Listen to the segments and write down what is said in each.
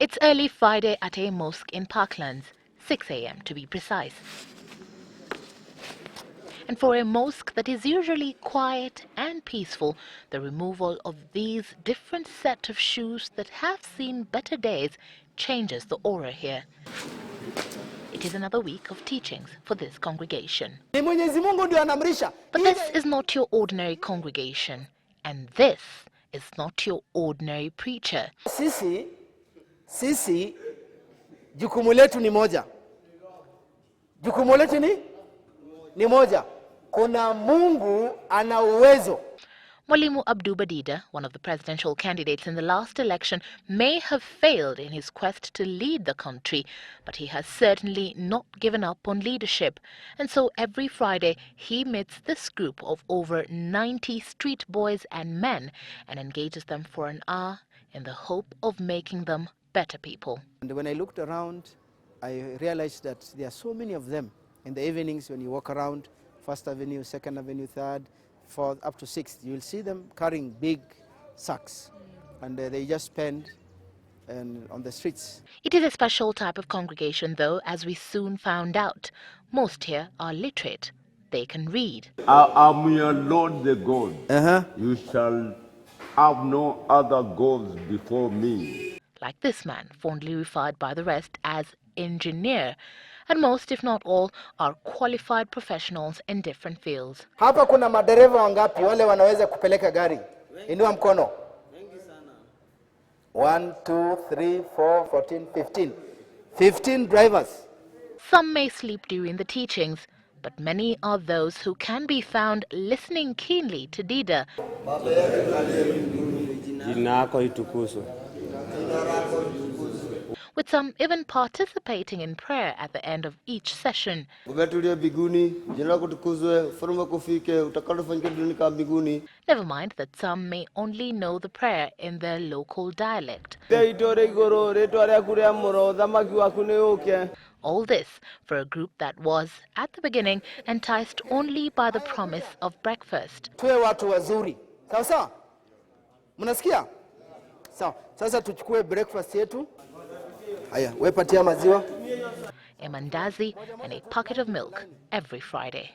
It's early Friday at a mosque in Parklands, 6 a.m. to be precise. And for a mosque that is usually quiet and peaceful, the removal of these different set of shoes that have seen better days changes the aura here. It is another week of teachings for this congregation. But this is not your ordinary congregation, and this is not your ordinary preacher. Sisi jukumu letu ni moja. Jukumu letu ni moja. Kuna Mungu ana uwezo. Mwalimu Abduba Dida, one of the presidential candidates in the last election, may have failed in his quest to lead the country, but he has certainly not given up on leadership. And so every Friday he meets this group of over 90 street boys and men and engages them for an hour in the hope of making them better people. And when I looked around, I realized that there are so many of them. In the evenings when you walk around, 1st Avenue, 2nd Avenue, 3rd, 4th, up to 6th, you'll see them carrying big sacks. And they just spend on the streets. It is a special type of congregation, though, as we soon found out. Most here are literate. They can read. I am your Lord the God. You shall have no other gods before me. Like this man, fondly referred by the rest as engineer. And most, if not all, are qualified professionals in different fields. Hapa kuna madereva wangapi wale wanaweza kupeleka gari? Inua mkono. 1, 2, 3, 4, 14, 15. 15 drivers. Some may sleep during the teachings, but many are those who can be found listening keenly to Dida. With some even participating in prayer at the end of each session. Never mind that some may only know the prayer in their local dialect. All this for a group that was, at the beginning, enticed only by the promise of breakfast. Tuwe watu wazuri. Sawa sawa? Mnasikia? Sawa. Sasa tuchukue breakfast yetu. Aya, wepatia maziwa. A mandazi and a packet of milk every Friday.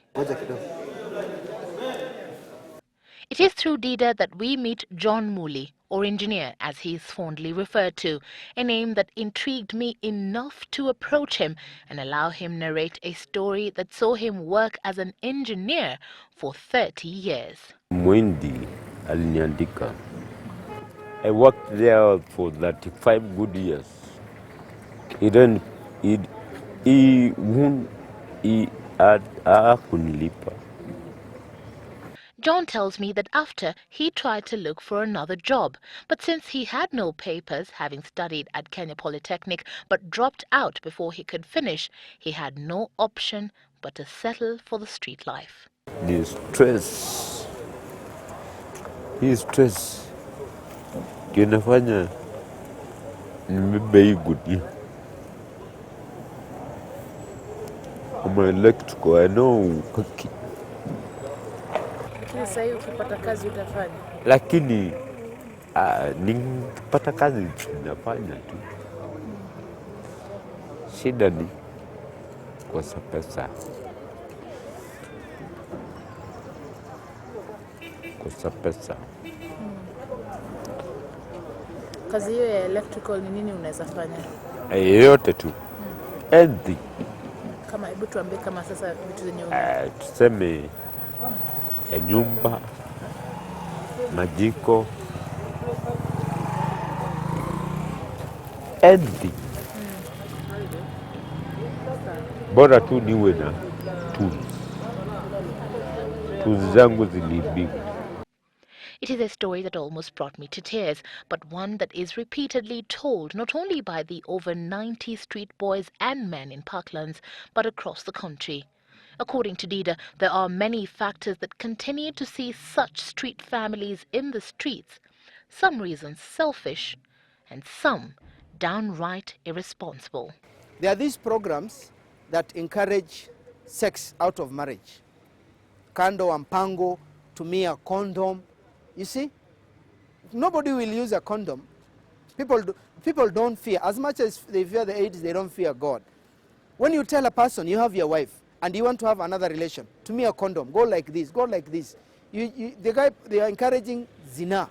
It is through Dida that we meet John Muli, or engineer as he is fondly referred to, a name that intrigued me enough to approach him and allow him narrate a story that saw him work as an engineer for 30 years. Mwindi aliniandika. I worked there for 35 good years. He kunilipa. John tells me that after he tried to look for another job, but since he had no papers, having studied at Kenya Polytechnic but dropped out before he could finish, he had no option but to settle for the street life. The stress. Hii stress kinafanya nimebei good. I'm electrical, I know. Sasa hiyo ukipata kazi utafanya? Lakini nikipata kazi nafanya tu. Shida ni kosa pesa. Kosa pesa. Kazi hiyo ya electrical ni nini unaweza fanya? Yote tu. Anything. Kama hebu tuambie kama sasa vitu zenye tuseme ya nyumba, majiko, anything. Bora tu niwe na tools. Tools zangu ziliibika. It is a story that almost brought me to tears, but one that is repeatedly told not only by the over 90 street boys and men in Parklands, but across the country. According to Dida, there are many factors that continue to see such street families in the streets, some reasons selfish, and some downright irresponsible. There are these programs that encourage sex out of marriage. Kando wa mpango, tumia condom. You see, nobody will use a condom People don't fear. As much as they fear the AIDS, they don't fear God. When you tell a person you have your wife and you want to have another relation, to me a condom, go like this, go like this. They are encouraging zina.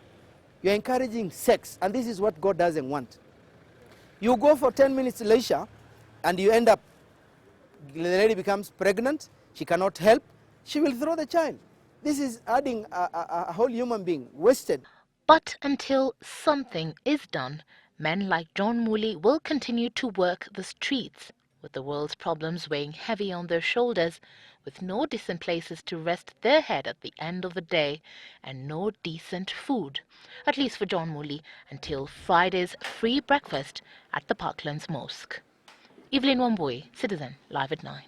You're encouraging sex, and this is what God doesn't want. You go for 10 minutes leisure, and you end up, the lady becomes pregnant, she cannot help, she will throw the child. This is adding a whole human being, wasted. But until something is done, men like John Muli will continue to work the streets, with the world's problems weighing heavy on their shoulders, with no decent places to rest their head at the end of the day, and no decent food, at least for John Muli, until Friday's free breakfast at the Parklands Mosque. Evelyn Wambui, Citizen, Live at 9.